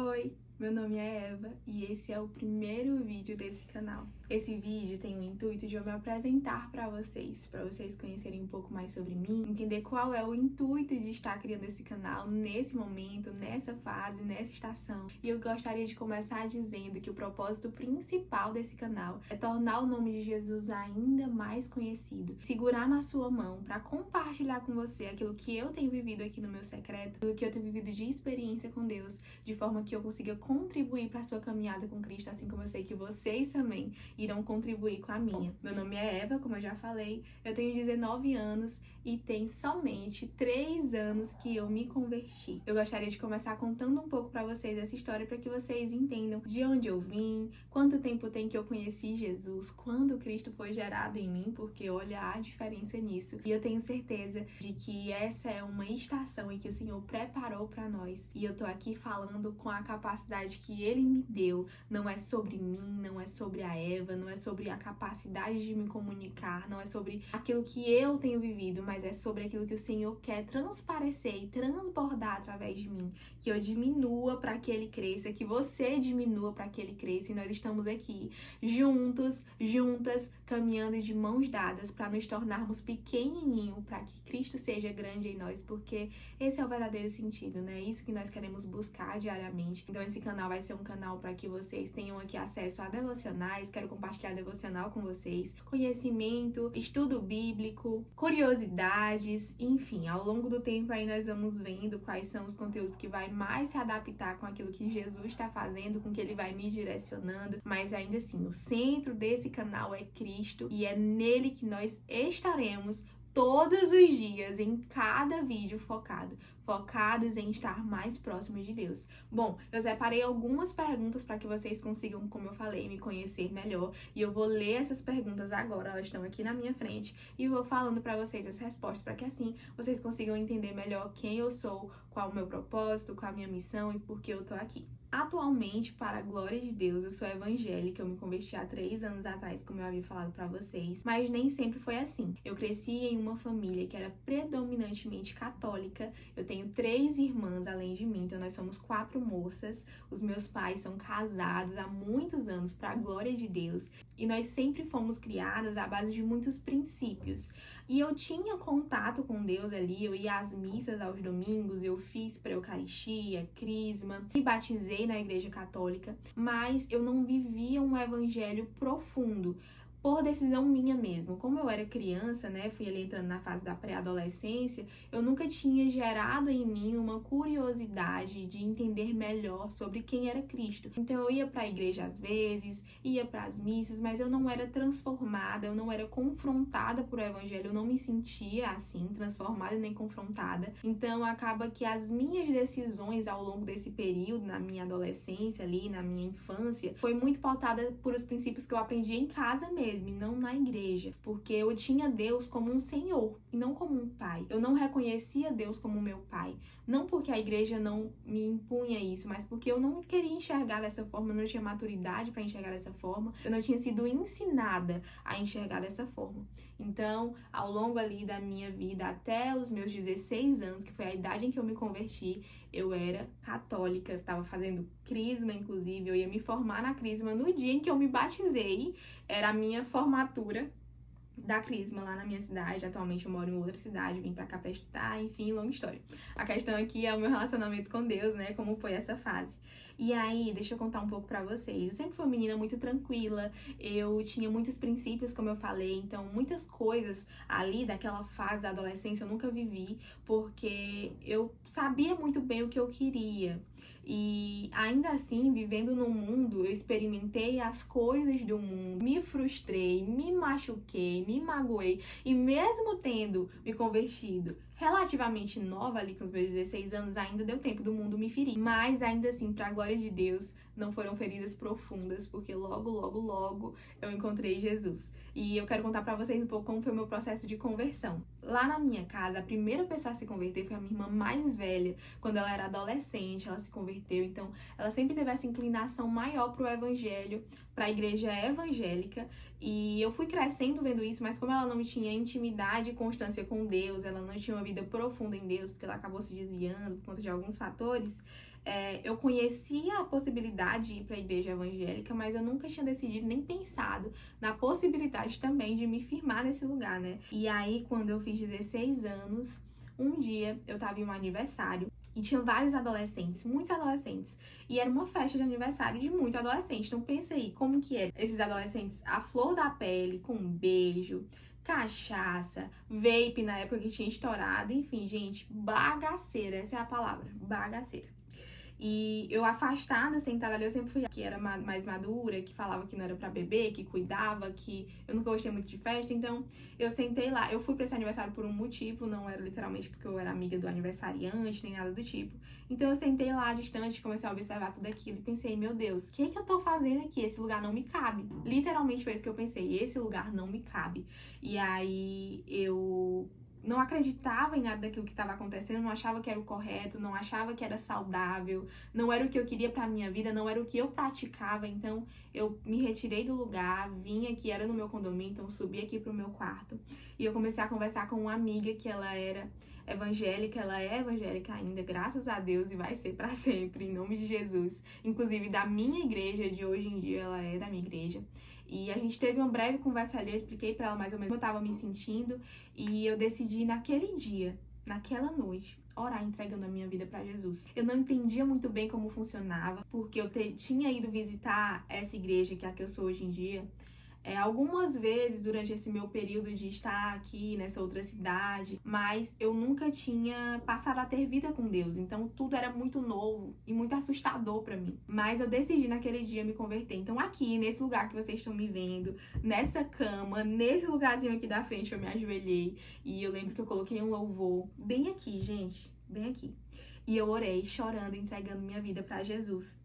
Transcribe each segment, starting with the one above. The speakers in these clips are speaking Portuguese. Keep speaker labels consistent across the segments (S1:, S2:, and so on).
S1: Oi, meu nome é Eva e esse é o primeiro vídeo desse canal. Esse vídeo tem o intuito de eu me apresentar para vocês conhecerem um pouco mais sobre mim, entender qual é o intuito de estar criando esse canal nesse momento, nessa fase, nessa estação. E eu gostaria de começar dizendo que o propósito principal desse canal é tornar o nome de Jesus ainda mais conhecido, segurar na sua mão para compartilhar com você aquilo que eu tenho vivido aqui no meu secreto, aquilo que eu tenho vivido de experiência com Deus, de forma que eu consiga contribuir para a sua caminhada com Cristo, assim como eu sei que vocês também irão contribuir com a minha. Meu nome é Eva, como eu já falei, eu tenho 19 anos e tem somente 3 anos que eu me converti. Eu gostaria de começar contando um pouco para vocês essa história para que vocês entendam de onde eu vim, quanto tempo tem que eu conheci Jesus, quando Cristo foi gerado em mim, porque olha a diferença nisso. E eu tenho certeza de que essa é uma estação em que o Senhor preparou para nós. E eu tô aqui falando com a capacidade que Ele me deu. Não é sobre mim, não é sobre a Eva, não é sobre a capacidade de me comunicar, não é sobre aquilo que eu tenho vivido, mas é sobre aquilo que o Senhor quer transparecer e transbordar através de mim. Que eu diminua para que Ele cresça, que você diminua para que Ele cresça. E nós estamos aqui juntos, juntas, caminhando de mãos dadas para nos tornarmos pequenininho, para que Cristo seja grande em nós, porque esse é o verdadeiro sentido, né? Isso que nós queremos buscar diariamente. Então esse canal vai ser um canal para que vocês tenham aqui acesso a devocionais, quero compartilhar devocional com vocês, conhecimento, estudo bíblico, curiosidades, enfim, ao longo do tempo aí nós vamos vendo quais são os conteúdos que vai mais se adaptar com aquilo que Jesus está fazendo, com que Ele vai me direcionando, mas ainda assim, o centro desse canal é Cristo e é nele que nós estaremos todos os dias, em cada vídeo focados em estar mais próximos de Deus. Bom, eu separei algumas perguntas para que vocês consigam, como eu falei, me conhecer melhor, e eu vou ler essas perguntas agora, elas estão aqui na minha frente, e vou falando para vocês as respostas, para que assim vocês consigam entender melhor quem eu sou, qual o meu propósito, qual a minha missão e por que eu tô aqui. Atualmente, para a glória de Deus, eu sou evangélica, eu me converti há 3 anos atrás, como eu havia falado para vocês, mas nem sempre foi assim. Eu cresci em uma família que era predominantemente católica, eu tenho 3 irmãs além de mim, então nós somos 4 moças, os meus pais são casados há muitos anos, para a glória de Deus, e nós sempre fomos criadas à base de muitos princípios. E eu tinha contato com Deus ali, eu ia às missas aos domingos, eu fiz pré-eucaristia, crisma, me batizei na igreja católica, mas eu não vivia um evangelho profundo, por decisão minha mesmo. Como eu era criança, né, fui ali entrando na fase da pré-adolescência, eu nunca tinha gerado em mim uma curiosidade de entender melhor sobre quem era Cristo. Então eu ia para a igreja às vezes, ia para as missas, mas eu não era transformada, eu não era confrontada por o evangelho, eu não me sentia assim, transformada nem confrontada. Então acaba que as minhas decisões ao longo desse período, na minha adolescência ali, na minha infância, foi muito pautada por os princípios que eu aprendi em casa mesmo, e não na igreja, porque eu tinha Deus como um Senhor e não como um pai. Eu não reconhecia Deus como meu pai, não porque a igreja não me impunha isso, mas porque eu não queria enxergar dessa forma, eu não tinha maturidade para enxergar dessa forma, eu não tinha sido ensinada a enxergar dessa forma. Então, ao longo ali da minha vida, até os meus 16 anos, que foi a idade em que eu me converti, eu era católica, estava fazendo crisma, inclusive, eu ia me formar na crisma no dia em que eu me batizei, era a minha formatura da crisma lá na minha cidade. Atualmente eu moro em outra cidade, vim pra cá pra estudar, enfim, longa história. A questão aqui é o meu relacionamento com Deus, né, como foi essa fase. E aí, deixa eu contar um pouco pra vocês. Eu sempre fui uma menina muito tranquila, eu tinha muitos princípios, como eu falei, então muitas coisas ali daquela fase da adolescência eu nunca vivi, porque eu sabia muito bem o que eu queria. E ainda assim, vivendo no mundo, eu experimentei as coisas do mundo, me frustrei, me machuquei, me magoei, e mesmo tendo me convertido relativamente nova ali com os meus 16 anos, ainda deu tempo do mundo me ferir. Mas ainda assim, pra glória de Deus, não foram feridas profundas, porque logo eu encontrei Jesus. E eu quero contar pra vocês um pouco como foi o meu processo de conversão. Lá na minha casa, a primeira pessoa a se converter foi a minha irmã mais velha. Quando ela era adolescente, ela se converteu, então ela sempre teve essa inclinação maior pro evangelho, pra igreja evangélica, e eu fui crescendo vendo isso, mas como ela não tinha intimidade e constância com Deus, ela não tinha uma vida vida profunda em Deus, porque ela acabou se desviando por conta de alguns fatores, eu conhecia a possibilidade de ir para a igreja evangélica, mas eu nunca tinha decidido nem pensado na possibilidade também de me firmar nesse lugar, né? E aí, quando eu fiz 16 anos, um dia eu tava em um aniversário e tinha vários adolescentes, muitos adolescentes. E era uma festa de aniversário de muito adolescente. Então pensa aí, como que era? Esses adolescentes, a flor da pele, com um beijo, cachaça, vape na época que tinha estourado, enfim, gente, bagaceira, essa é a palavra, bagaceira. E eu afastada, sentada ali, eu sempre fui a que era mais madura, que falava que não era pra beber, que cuidava, que eu nunca gostei muito de festa, então eu sentei lá. Eu fui pra esse aniversário por um motivo, não era literalmente porque eu era amiga do aniversariante, nem nada do tipo. Então eu sentei lá distante, comecei a observar tudo aquilo e pensei, meu Deus, o que é que eu tô fazendo aqui? Esse lugar não me cabe. Literalmente foi isso que eu pensei, esse lugar não me cabe. E aí eu não acreditava em nada daquilo que estava acontecendo, não achava que era o correto, não achava que era saudável, não era o que eu queria pra minha vida, não era o que eu praticava, então eu me retirei do lugar, vim aqui, era no meu condomínio, então subi aqui pro meu quarto e eu comecei a conversar com uma amiga que ela era evangélica, ela é evangélica ainda, graças a Deus, e vai ser pra sempre, em nome de Jesus. Inclusive da minha igreja de hoje em dia, ela é da minha igreja. E a gente teve uma breve conversa ali, eu expliquei pra ela mais ou menos como eu tava me sentindo, e eu decidi naquele dia, naquela noite, orar entregando a minha vida pra Jesus. Eu não entendia muito bem como funcionava, porque eu tinha ido visitar essa igreja, que é a que eu sou hoje em dia, algumas vezes durante esse meu período de estar aqui nessa outra cidade, mas eu nunca tinha passado a ter vida com Deus, então tudo era muito novo e muito assustador pra mim. Mas eu decidi naquele dia me converter. Então aqui, nesse lugar que vocês estão me vendo, nessa cama, nesse lugarzinho aqui da frente, eu me ajoelhei e eu lembro que eu coloquei um louvor bem aqui, gente, bem aqui. E eu orei chorando, entregando minha vida pra Jesus.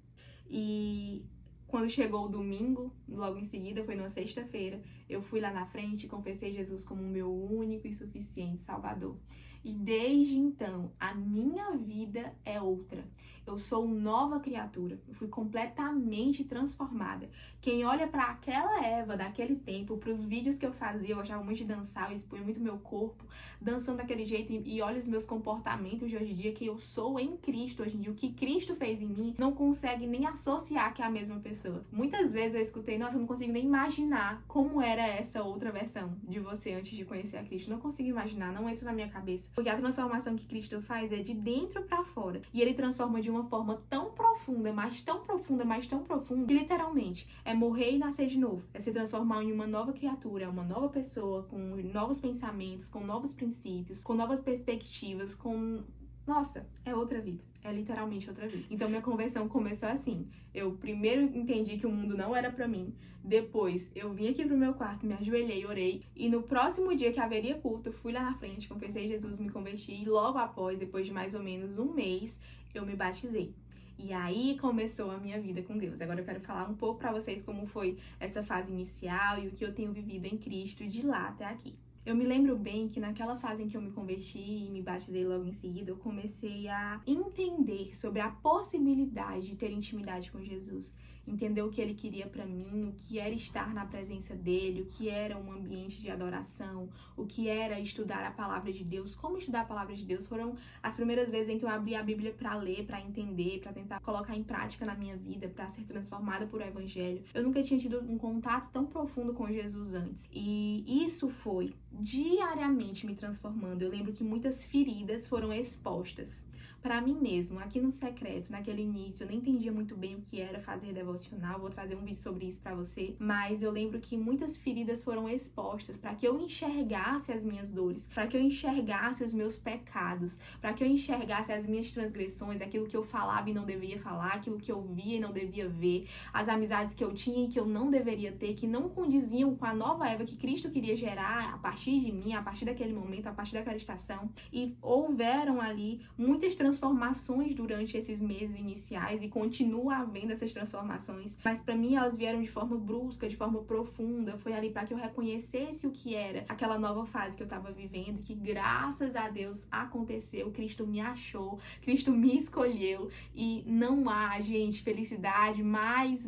S1: E quando chegou o domingo, logo em seguida, foi numa sexta-feira, eu fui lá na frente e confessei Jesus como o meu único e suficiente Salvador. E desde então, a minha vida é outra. Eu sou nova criatura. Eu fui completamente transformada. Quem olha para aquela Eva daquele tempo, para os vídeos que eu fazia, eu gostava muito de dançar, eu expunha muito meu corpo, dançando daquele jeito, e olha os meus comportamentos de hoje em dia, que eu sou em Cristo hoje em dia. O que Cristo fez em mim, não consegue nem associar que é a mesma pessoa. Muitas vezes eu escutei, nossa, eu não consigo nem imaginar como era essa outra versão de você antes de conhecer a Cristo. Não consigo imaginar, não entra na minha cabeça. Porque a transformação que Cristo faz é de dentro para fora. E ele transforma de uma forma tão profunda, mas tão profunda, mas tão profunda, que literalmente é morrer e nascer de novo. É se transformar em uma nova criatura, uma nova pessoa, com novos pensamentos, com novos princípios, com novas perspectivas, com... Nossa, é outra vida. É literalmente outra vida. Então minha conversão começou assim. Eu primeiro entendi que o mundo não era pra mim. Depois eu vim aqui pro meu quarto, me ajoelhei, orei. E no próximo dia que haveria culto, eu fui lá na frente, confessei Jesus, me converti. E logo após, depois de mais ou menos um mês, eu me batizei. E aí começou a minha vida com Deus. Agora eu quero falar um pouco pra vocês como foi essa fase inicial e o que eu tenho vivido em Cristo de lá até aqui. Eu me lembro bem que naquela fase em que eu me converti e me batizei logo em seguida, eu comecei a entender sobre a possibilidade de ter intimidade com Jesus. Entender o que ele queria pra mim, o que era estar na presença dele, o que era um ambiente de adoração, o que era estudar a palavra de Deus, como estudar a palavra de Deus. Foram as primeiras vezes em que eu abri a Bíblia pra ler, pra entender, pra tentar colocar em prática na minha vida, pra ser transformada por o Evangelho. Eu nunca tinha tido um contato tão profundo com Jesus antes. E isso foi diariamente me transformando. Eu lembro que muitas feridas foram expostas para mim mesmo, aqui no secreto, naquele início. Eu nem entendia muito bem o que era fazer devocional, vou trazer um vídeo sobre isso para você, mas eu lembro que muitas feridas foram expostas para que eu enxergasse as minhas dores, para que eu enxergasse os meus pecados, para que eu enxergasse as minhas transgressões, aquilo que eu falava e não devia falar, aquilo que eu via e não devia ver, as amizades que eu tinha e que eu não deveria ter, que não condiziam com a nova Eva que Cristo queria gerar a partir de mim, a partir daquele momento, a partir daquela estação. E houveram ali muitas transformações durante esses meses iniciais e continua havendo essas transformações, mas para mim elas vieram de forma brusca, de forma profunda. Foi ali para que eu reconhecesse o que era aquela nova fase que eu estava vivendo, que graças a Deus aconteceu. Cristo me achou, Cristo me escolheu e não há, gente, felicidade mais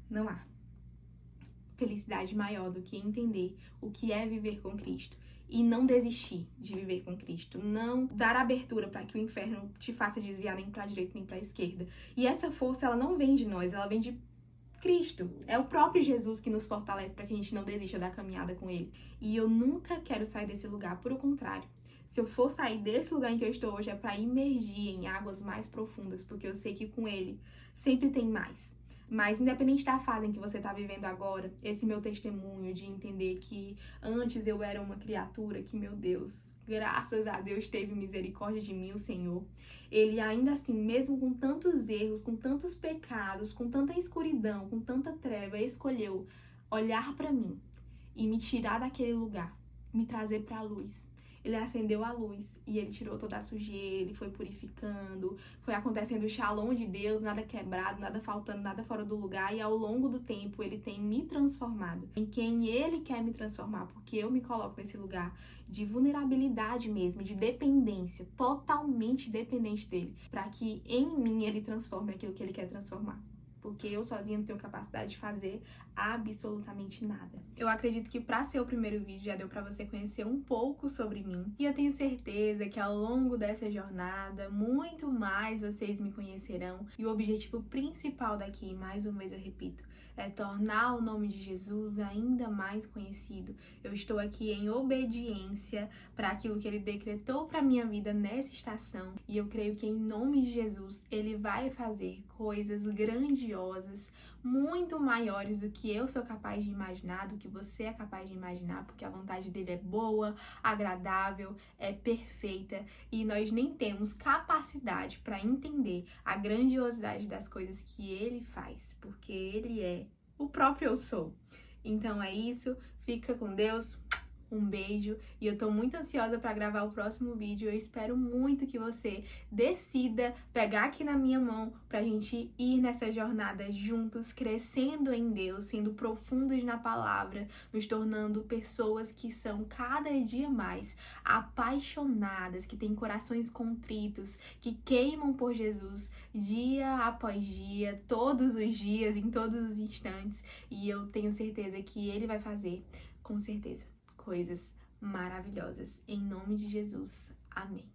S1: não há felicidade maior do que entender o que é viver com Cristo e não desistir de viver com Cristo, não dar abertura para que o inferno te faça desviar nem para a direita nem para a esquerda. E essa força, ela não vem de nós, ela vem de Cristo. É o próprio Jesus que nos fortalece para que a gente não desista da caminhada com Ele. E eu nunca quero sair desse lugar, por o contrário. Se eu for sair desse lugar em que eu estou hoje é para imergir em águas mais profundas, porque eu sei que com Ele sempre tem mais. Mas independente da fase em que você está vivendo agora, esse meu testemunho de entender que antes eu era uma criatura, que, meu Deus, graças a Deus teve misericórdia de mim, o Senhor. Ele ainda assim, mesmo com tantos erros, com tantos pecados, com tanta escuridão, com tanta treva, escolheu olhar para mim e me tirar daquele lugar, me trazer para a luz. Ele acendeu a luz e ele tirou toda a sujeira, ele foi purificando, foi acontecendo o shalom de Deus, nada quebrado, nada faltando, nada fora do lugar. E ao longo do tempo ele tem me transformado em quem ele quer me transformar, porque eu me coloco nesse lugar de vulnerabilidade mesmo, de dependência, totalmente dependente dele, para que em mim ele transforme aquilo que ele quer transformar. Porque eu sozinha não tenho capacidade de fazer absolutamente nada. Eu acredito que para ser o primeiro vídeo já deu para você conhecer um pouco sobre mim. E eu tenho certeza que ao longo dessa jornada, muito mais vocês me conhecerão. E o objetivo principal daqui, mais uma vez eu repito, é tornar o nome de Jesus ainda mais conhecido. Eu estou aqui em obediência para aquilo que Ele decretou para minha vida nessa estação. E eu creio que em nome de Jesus, Ele vai fazer coisas grandiosas, muito maiores do que eu sou capaz de imaginar, do que você é capaz de imaginar, porque a vontade dele é boa, agradável, é perfeita e nós nem temos capacidade para entender a grandiosidade das coisas que ele faz, porque ele é o próprio eu sou. Então é isso, fica com Deus. Um beijo e eu tô muito ansiosa para gravar o próximo vídeo. Eu espero muito que você decida pegar aqui na minha mão pra gente ir nessa jornada juntos, crescendo em Deus, sendo profundos na palavra, nos tornando pessoas que são cada dia mais apaixonadas, que têm corações contritos, que queimam por Jesus dia após dia, todos os dias, em todos os instantes. E eu tenho certeza que Ele vai fazer, com certeza, coisas maravilhosas. Em nome de Jesus. Amém.